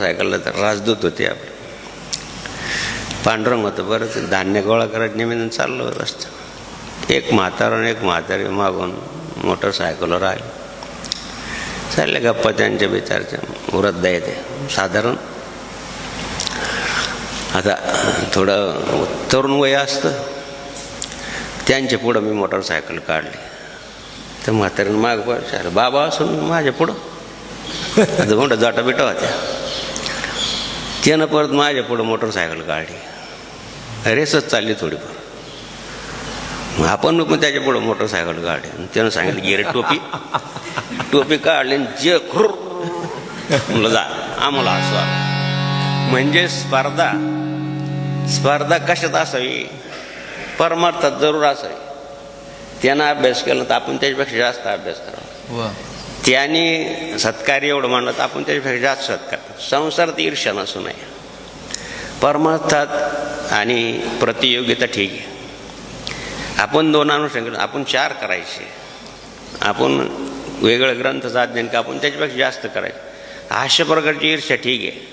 सायकलला तर राजदूत होते आपले. पांडुरंग होतं. बरंच धान्य गोळा करायचं निमित्तानं चाललो रस्ता. एक म्हातारा आणि एक म्हातारी मागून मोटरसायकलवर आले. चालले गप्पा त्यांच्या बिचारच्या. वृद्ध आहे ते साधारण आता थोडं तरुण वय असतं. त्यांच्या पुढं मी मोटरसायकल काढली. तर म्हातारीनं माग विचारलं, बाबा असून माझ्या पुढं आता मोठं जाटाबिटा होत्या. त्यानं परत माझ्या पुढं मोटरसायकल काढली. रेसच चालली थोडीफार. मग आपण पण त्याच्या पुढं मोटरसायकल काढली. त्यानं सांगितलं गिरे टोपी काढली जे म्हणलं जा आम्हाला असं आलं. म्हणजे स्पर्धा कशात असावी? परमार्थात जरूर असावी. त्यानं अभ्यास केला तर आपण त्याच्यापेक्षा जास्त अभ्यास करावा. त्याने सत्कार्य एवढं म्हणलं तर आपण त्याच्यापेक्षा जास्त सत्कार. संसारात ईर्ष्या नसू नये. परमार्थात आणि प्रतियोगिता ठीक आहे. आपण दोन अनुषंग आपण 4 करायचे. आपण वेगळं ग्रंथ साधन का आपण त्याच्यापेक्षा जास्त करायचं. अशा प्रकारची ईर्ष्या ठीक आहे.